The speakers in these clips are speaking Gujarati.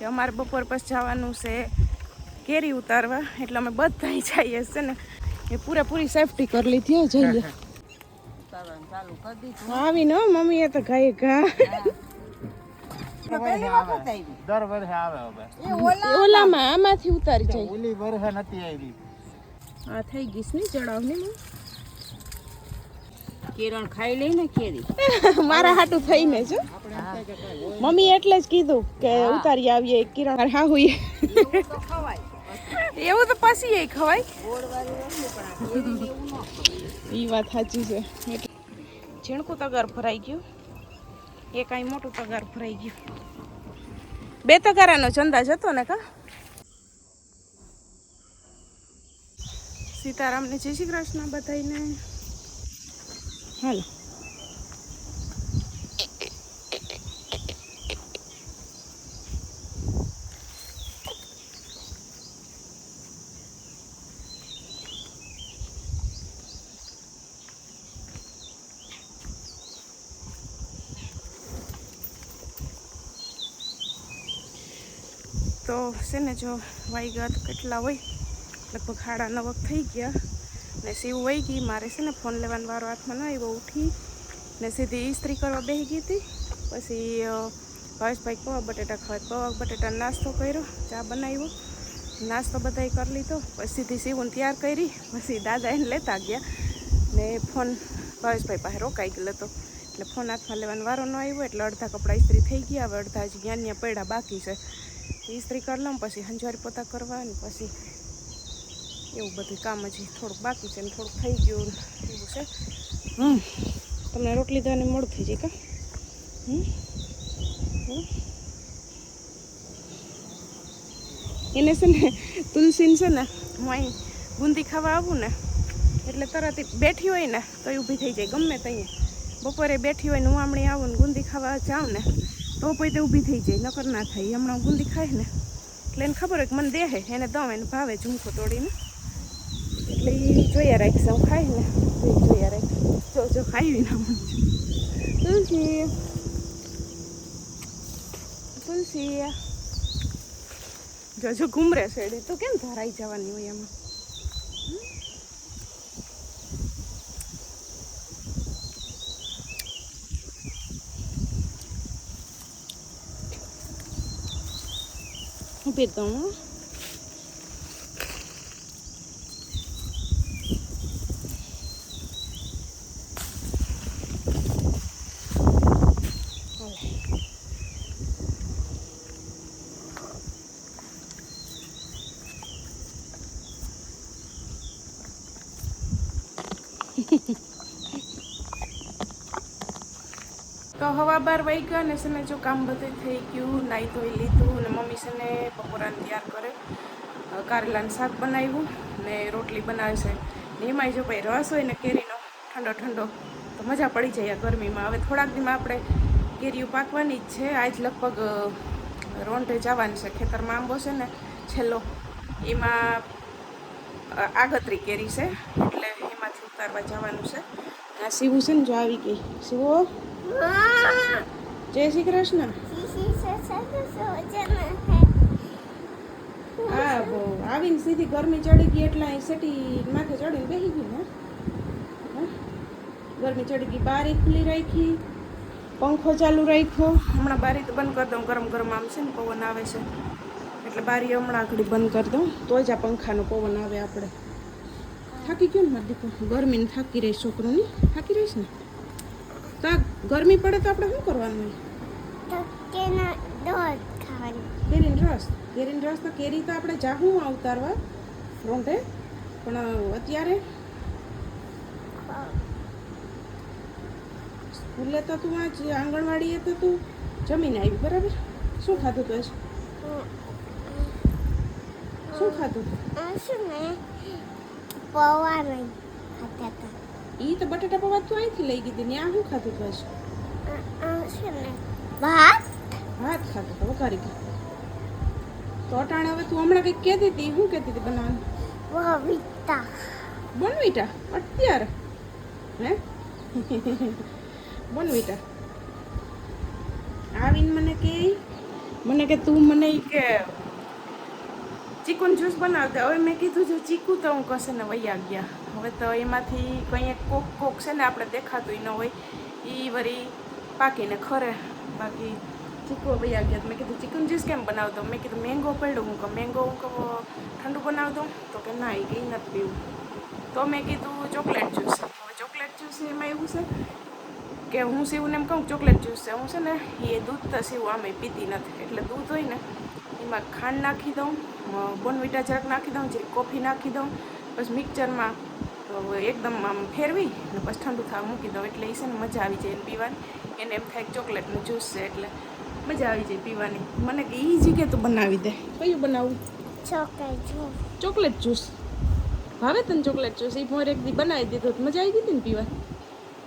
કે અમારે બપોર પછી જવાનું છે કેરી ઉતારવા, એટલે અમે બધા જઈએ છે ને એ પૂરેપૂરી સેફટી કરી લીધી હો. જઈ લે આવી ને મમ્મી એ તો ગાય ઘા દર વર્ષે આવે ઓલામાં આમાંથી ઉતારી જાય. ઓલી વર્ષે નથી આવી. આ થઈ ગઈ ને ચડાવ ને કેરણ ખાઈ લઈ ને કેરી મારા હાટું થઈને જો મમ્મી એટલે જ કીધું કે ઉતારી આવીએ કિરણ હા હોય એવું તો પછી એ ખવાય. એ વાત સાચી છે. ઝીણકું તગાર ભરાઈ ગયું, એ કાંઈ મોટું તગાર ભરાઈ ગયું. 2 તગારાનો જ અંદાજ હતો ને કા. સીતારામને જય શ્રી કૃષ્ણ બધાઈને. હાલો તો છે ને જો વાગ્યા કેટલા હોય, લગભગ 9:30 થઈ ગયા ને સીવ વહી ગઈ. મારે છે ને ફોન લેવાનો વારો હાથમાં ન આવ્યો. ઉઠી ને સીધી ઇસ્ત્રી કરવા બેસી ગઈ હતી. પછી ભાવેશભાઈ પૌવા બટેટા ખાવા, પૌવા બટેટા નાસ્તો કર્યો, ચા બનાવ્યો, નાસ્તો બધાય કરી લીધો. પછી સીધી સીવને તૈયાર કરી, પછી દાદા એને લેતા ગયા ને ફોન ભાવેશભાઈ પાસે રોકાઈ ગયેલો હતો, એટલે ફોન હાથમાં લેવાનો વારો ન આવ્યો. એટલે અડધા કપડાં ઇસ્ત્રી થઈ ગયા, હવે અડધા હજી જ્ઞાનના પડ્યા બાકી છે. ઇસ્ત્રી કરી લઉં, પછી હંજવારી પોતા કરવા, અને પછી એવું બધું કામ હજી થોડુંક બાકી છે ને થોડુંક થઈ ગયું એવું છે. તમને રોટલી દેવાની મોડું થઈ જાય કા. એને છે ને તુલસીને છે ને હું અહીં બુંદી ખાવા આવું ને એટલે તરત બેઠી હોય ને તો એ ઊભી થઈ જાય. ગમે ત્યાં બપોરે બેઠી હોય ને હું આમણી આવું ને ગુંદી ખાવા જાઉં ને તો પોતે ઊભી થઈ જાય, નકર ના થાય. હમણાં ગુંદી ખાય ને એટલે એને ખબર હોય કે મને દેહે, એને દઉં, એને ભાવે ઝુમકો તોડીને, એટલે એ જોયા રાખશે. હું ખાય ને તો એ જોયા રાખશે. જો ખાવી ના મને તુલસી તુલસી જો ઘૂમરે શેડી તો કેમ ધરાઈ જવાની હોય એમાં. ઊભી દઉં તો 12:15 વાગ્યા ને છે ને જો કામ બધું થઈ ગયું, નાહી ધોઈ લીધું ને મમ્મી છે ને બપોરાને તૈયાર કરે. કારેલાનું શાક બનાવ્યું ને રોટલી બનાવે છે. ને એમાંય જો ભાઈ રસ હોય ને કેરીનો ઠંડો ઠંડો તો મજા પડી જાય આ ગરમીમાં. હવે થોડાક દીમાં આપણે કેરીઓ પાકવાની જ છે. આજ લગભગ રોંઢે જવાનું છે, ખેતરમાં આંબો છે ને છેલ્લો, એમાં આગતરી કેરી છે એટલે એમાંથી ઉતારવા જવાનું છે. આ શિવું છે ને જો આવી ગઈ. શિવો જય શ્રી કૃષ્ણ. હા બહુ આવીને સીધી ગરમી ચડી ગઈ એટલે અહીં સેટી માથે ચડીને બેસી ગઈ ને. ગરમી ચડી ગઈ, બારી ખુલ્લી રાખી, પંખો ચાલુ રાખ્યો. હમણાં બારી તો બંધ કરી દઉં, ગરમ ગરમ આમ છે ને પવન આવે છે એટલે બારી હમણાં ઘડી બંધ કરી દઉં તો જ આ પંખાનો પવન આવે. આપણે થાકી ગયો ને મારી દીકરો, ગરમીને થાકી રહીશ. છોકરોની થાકી રહીશ ને તો ગરમી પડે તો આપણે શું કરવાનું હોય? કેરીનો રસ તો કેરી તો આપણે જાહું ઉતારવા રોંઢે, પણ અત્યારે સ્કૂલે તો તું આજ આંગણવાડીએ તો તું જમીને આવી બરાબર. શું ખાધું તું? શું ખાધું? ઈ તો બટાટા પૌવા તું અહીંથી લઈ ગઈ હતી ને. આ શું ખાધું તું? ભાત ખાધું તો વઘારી ગઈ. તો અટાણે હવે તું હમણાં કંઈક કહેતી હતી, શું કહેતી હતી બનાવવાનું? બોનવીટા અત્યારે હે બોનવીટા આવીને મને કે મને કે તું મને ઈ કે ચીકુનું જ્યુસ બનાવતા. હવે મેં કીધું જો ચીકુ તો હું કશે ને વૈયા ગયા. હવે તો એમાંથી કંઈ એક કોક છે ને આપણે દેખાતું ન હોય એ વળી પાકીને ખરે. બાકી ચીકુ વૈયા ગયા. મેં કીધું ચીકુનું જ્યુસ કેમ બનાવતો? મેં કીધું મેંગો પડ્યો. હું કહું મેંગો હું કહું ઠંડુ બનાવતો? તો કે ના એ કંઈ નથી પીવું. તો મેં કીધું ચોકલેટ જ્યુસ. હવે ચોકલેટ જ્યુસ એમાં એવું છે કે હું સીવું એમ કહું ચોકલેટ જ્યુસ છે. હું છે ને એ દૂધ તો સીવું આમે પીતી નથી. એટલે દૂધ હોય ને એમાં ખાંડ નાખી દઉં, બોર્નવિટા જરાક નાખી દઉં, જરીક કોફી નાખી દઉં, પછી મિક્સરમાં એકદમ આમ ફેરવી ને પછી ઠંડુ થવા મૂકી દઉં. એટલે એ છે ને મજા આવી જાય પીવાની. એને એમ થાય ચોકલેટનું જ્યુસ છે એટલે મજા આવી જાય પીવાની. મને કે એ જગ્યાએ તો બનાવી દે. કયું બનાવું? ચોકલેટ જ્યુસ ભાવે તને? ચોકલેટ જ્યુસ એ મોર એક દી બનાવી દીધું તો મજા આવી ગઈ હતી ને પીવા.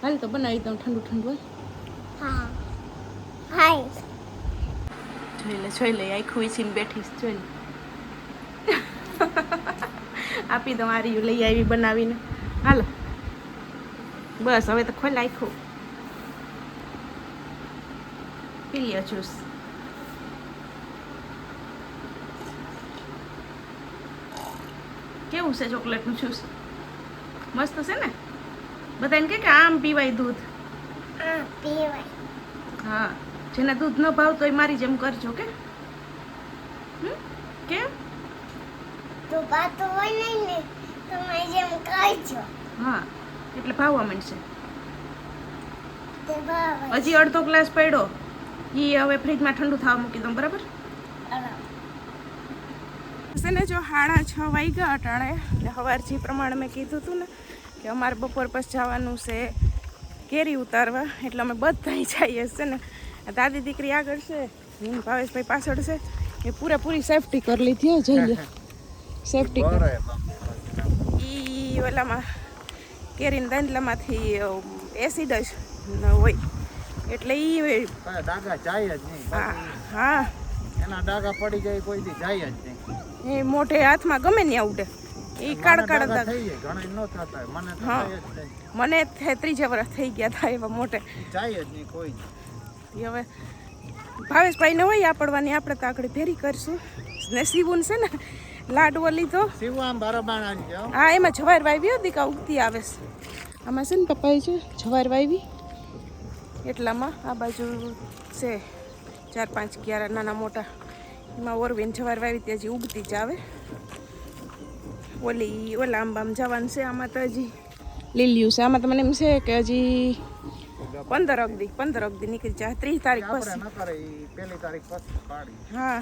હાલ તો બનાવી દઉં ઠંડુ ઠંડુ હોય. જોઈ લે આખું ઈસીને બેઠીશ. જોઈ લે આપી દઉં. આર્યું લઈ આવી બનાવીને. હાલો બસ હવે તો ખોલ આખું પી લ્યો જ્યુસ. કેવું છે ચોકલેટનું જ્યુસ? મસ્ત છે ને? બધાને કે આમ પીવાય દૂધ. હા જેને દૂધ ન ભાવતો હોય મારી જેમ કરજો કે. કેમ? હા એટલે ભાવવા માંડશે. હજી અડધો ગ્લાસ પડ્યો એ હવે ફ્રીજમાં ઠંડુ થવા મૂકી દઉં. બરાબર છે ને? જો 6:30 વાગ્યા અટાણે. એટલે સવારથી પ્રમાણે મેં કીધું હતું ને કે અમારે બપોર પછી જવાનું છે કેરી ઉતારવા. એટલે અમે બધા જઈએ છે ને. દાદી દીકરી આગળ છે, ભાવેશભાઈ પાછળ છે. એ પૂરેપૂરી સેફટી કરી લીધી. જઈ લે સેફટી કર. એ ઓલામાં કેરીના દાંડલામાંથી એસિડ જ હોય એટલે એ ડાઘા જાય જ નહીં. હા એના ડાઘા પડી જાય કોઈ દી જાય જ નહીં. એ મોઢે હાથમાં ગમે ને ઉડે એ કાળ કાળ દાગ થઈ જાય. ઘણા ન થતા મને તો હા થાય જ નહીં. મને 3 વર્ષ થઈ ગયા હતા એવા મોઢે. જાય જ નહીં કોઈ. હવે ભાવેશભાઈને હોય આપડવાની. આપણે તો આગળ ભેરી કરશું ને. સીવું છે ને લાડવો લીધો. સીવું આમ બરાબર આવી જાવ. હા એમાં જવાર વાવી દીકા ઉગતી આવે છે. આમાં છે ને પપ્પાએ છે જવાર વાવી એટલામાં આ બાજુ છે 4-5 ક્યારા નાના મોટા. એમાં ઓરવીને જવાર વાવી ત્યાં હજી ઉગતી જ આવે. ઓલા આંબામાં જવાનું છે. આમાં તો હજી લીલિયું છે. આમાં તો મને એમ છે કે હજી 15 દી નીકળી જાય. 30 તારીખ પછી. ન કરે ઈ પહેલી તારીખ પછી પાડી. હા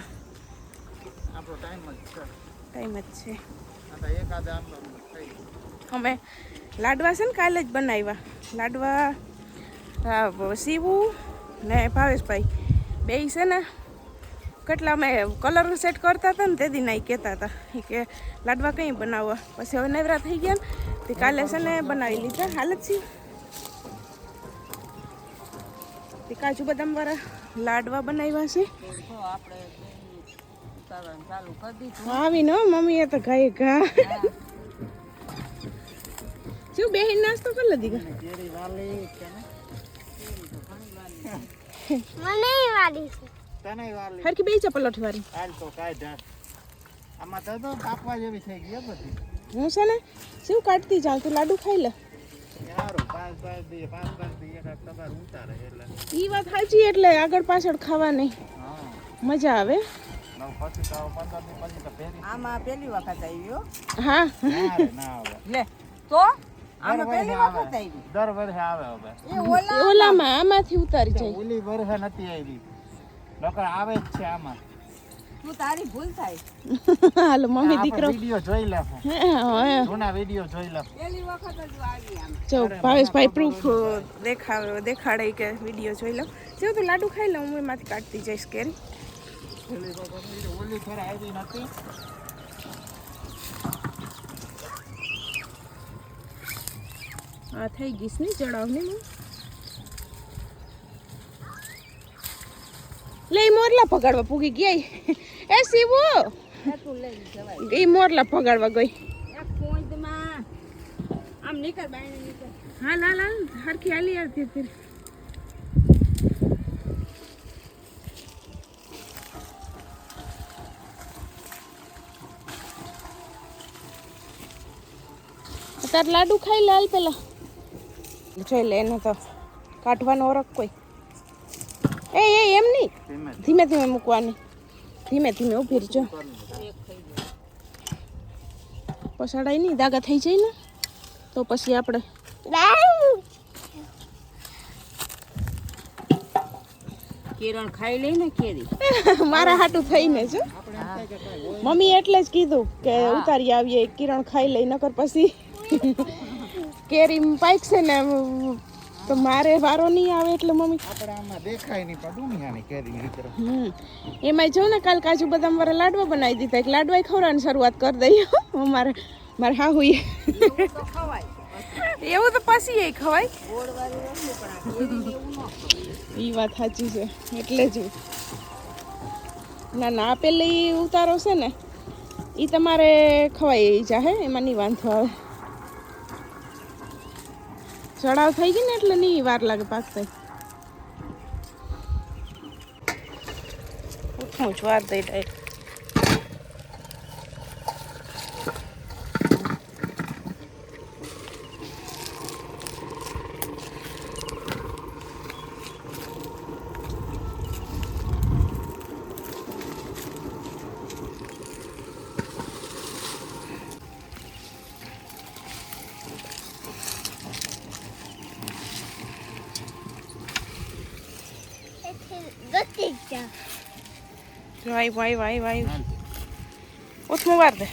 આપણો ટાઈમ જ છે. ટાઈમ જ છે. આ તો એકાદ આમ થઈ. અમે લાડવા છે ને કાલે જ બનાવ્યા. લાડવા સીવું ને ભાવેશભાઈ બે છે ને કેટલા અમે કલર સેટ કરતા હતા ને તે દી નાઈ કહેતા હતા કે લાડવા કંઈ બનાવવા. પછી હવે નવરા થઈ ગયા ને તે કાલે છે ને બનાવી લીધા. હાલત છે તે કાજુ બદામ વાળા લાડવા બનાવ્યા છે. આવી ને મમ્મીએ તો ગાય ઘા શું બેહીન નાસ્તો કરી લીધી. કેરી વાલી કે ને મને વાલી છે. તને વાલી હરકી બે ચપલોઠી વાળી. હાલ તો કાઈ ઢાર. આમાં તો કાપવા જેવી થઈ ગઈ બધી. હું છે ને શું કાઢતી જાઉં. તું લાડુ ખાઈ લે. યારો 5 દી એક તમાર ઉતારે એટલે ઈ વાત સાચી. એટલે આગળ પાછળ ખાવા નહીં હા મજા આવે. પછી તો 15 દી પછી તો ફેરી. આમાં પહેલી વખત આવ્યો. હા ના આવે. લે તો આમાં દર પહેલી વર્ષે વખત આવી. દર વર્ષે આવે હવે. એ ઓલા ઓલામાં આમાંથી ઉતારી જાય. ઓલી વર્ષે નથી આવી. નકર આવે જ છે આમાં. તું તારી ભૂલ થાય. હાલો મમ્મી દીકરો વિડિયો જોઈ લેવું. હા જૂના વિડિયો જોઈ લેવું. પહેલી વખત જ આવી આમાં. જો ભાવેશભાઈ પ્રૂફ દેખાડે કે વિડીયો જોઈ લો. જો તું લાડુ ખાઈ લો. હું એમાંથી કાઢતી જઈશ કેરી. ઓલી ફેર આવી નથી. આ થઈ ગઈશ ને જડાવને લે. મોરલા પગાડવા પૂગી ગયા. એ સીવો તું લઈ જવાય. એ મોરલા પગાડવા ગઈ. એક પોઈન્ટમાં આમ નીકળ બાયણે નીકળ. હાલ હાલ હાલ હરખી હાલી આવતી હતી. તાર લાડુ ખાઈ લે હાલ પેલા જોઈ લે એને તો કાઢવાનો ઓરખ કોઈ એ એમ નહીં ધીમે ધીમે મૂકવાની ધીમે ધીમે ઊભી રહેજો પસાડાય નહીં દાગા થઈ જાય ને તો પછી આપણે કિરણ ખાઈ લઈ ને કેરી મારા હાટું થઈને જો મમ્મી એટલે જ કીધું કે ઉતારી આવીએ કિરણ ખાઈ લઈ નકર પછી કેરી પાકશે ને તો મારે વારો નહીં આવે એટલે મમ્મી આપણે આમાં દેખાય નહીં પણ દુનિયાની કેરી નીકળે એમાં જો ને કાલ કાજુ બદામ વાળા લાડવા બનાવી દીધા એક લાડવા ખવડાવવાની શરૂઆત કરી દઈએ મારે હા હોય એવું તો પછી એ ખવાય એ વાત સાચી છે એટલે જ ના ના પેલી ઉતારો છે ને એ તમારે ખવાય જાહે એમાં નહીં વાંધો આવે ચડાવ થઈ ગઈ ને એટલે નહીં વાર લાગે પાકતા ઉઠું જ વાર દઈ ડાય વાય ઉઠું વાર દે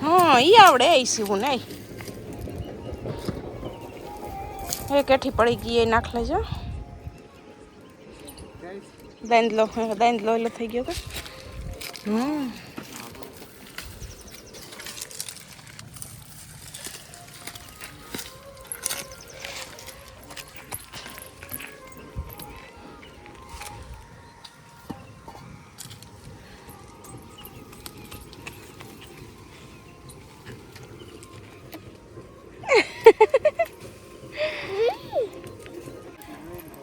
હા ઈ આવડે એ સીવું નહીં હવે કેઠી પડી ગઈ એ નાખ લેજો દાંદલો એટલે થઈ ગયો કે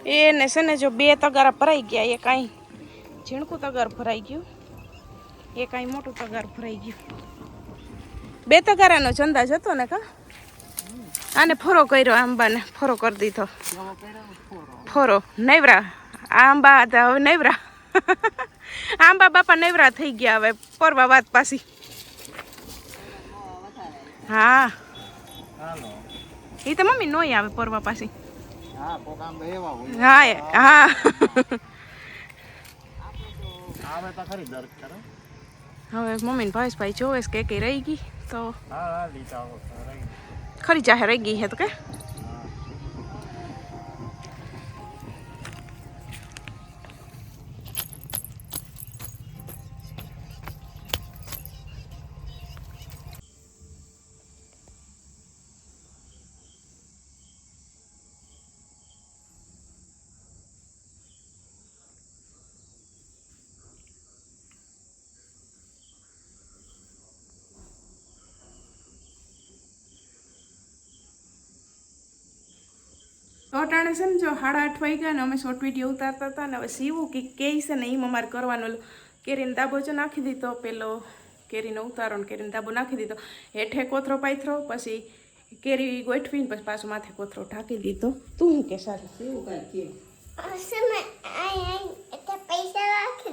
એને છે ને જો બે તગારા ભરાઈ ગયા એ કાંઈ ઝીણકું તગાર ભરાઈ ગયું એ કાંઈ મોટું તગાર ભરાઈ ગયું બે તગારાનો જ અંદાજ હતો ને કા આને ફોરો કર્યો આંબાને ફોરો કરી દીધો ફોરો નૈવરા આંબા હવે નૈવરા આંબા બાપા નૈવરા થઈ ગયા હવે પરવા વાત પાછી હા એ તો મમ્મી નોય આવે પરવા પાછી હા પોકામ એવા હોય હા હા આવે તો ખરી દર કરે હવે મમ્મી ને ભાઈ જોવે કે કઈ રહી ગઈ તો હા લીધા રહી ખરી ચાહે રહી ગઈ હે તો કે અટાણે છે ને જો 8:30 વાગ્યા ને અમે શોર્ટ વિડીયો ઉતારતા હતા ને હવે સીવું કે છે ને એમ અમારે કરવાનું કેરીનો દાબો જો નાખી દીધો પેલો કેરીનો ઉતારો ને કેરીનો દાબો નાખી દીધો હેઠે કોથરો પાથરો પછી કેરી ગોઠવીને પછી પાછું માથે કોથરો ઢાંકી દીધો તું શું કે સારું એવું કાંઈ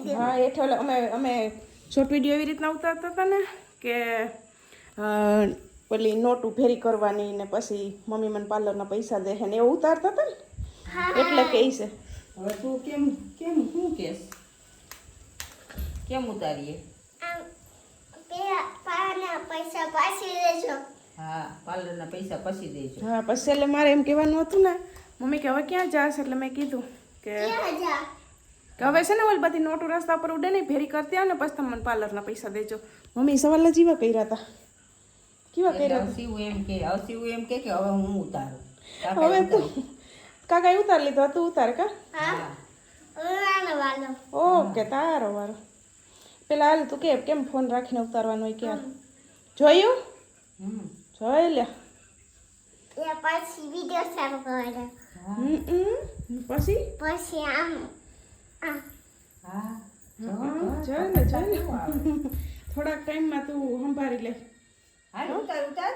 છે હા હેઠે અમે શોર્ટ વિડીયો એવી રીતના ઉતારતા હતા ને કે પેલી નોટ ઉભેરી કરવાની ને પછી મમ્મી મને પાર્લરના પૈસા દે ને એવું ઉતારતા હતા ને એટલે કે છે હવે તું કેમ શું કેસ કેમ ઉતારીએ પૈસા પાછી દેજો. હા પાર્લરના પૈસા પછી દેજો હા પછી એટલે મારે એમ કહેવાનું હતું ને મમ્મી કે હવે ક્યાં જાશ એટલે મેં કીધું કે હવે છે ને ઓલી બધી નોટો રસ્તા પર ઉડે નહીં ભેરી કરતી આવે ને પછી તમે મને પાર્લરના પૈસા દેજો મમ્મી સવાલ જ એવા કર્યા હતા કેવા કર્યા હતા શિવ એમ કે હવે હું ઉતારું હવે તું કાકા ઉતાર લીધો તું ઉતાર કા ઓકે તારો વારો પેલા હાલ તું કેમ ફોન રાખીને ઉતારવાનો હોય ક્યાં જોયું જોઈ લે પછી વિડિયો ચાલુ કરવાનો પછી પછી આમ હા જોઈ લે થોડાક ટાઈમમાં તું સંભાળી લે હાલ ઉતાર ઉતાર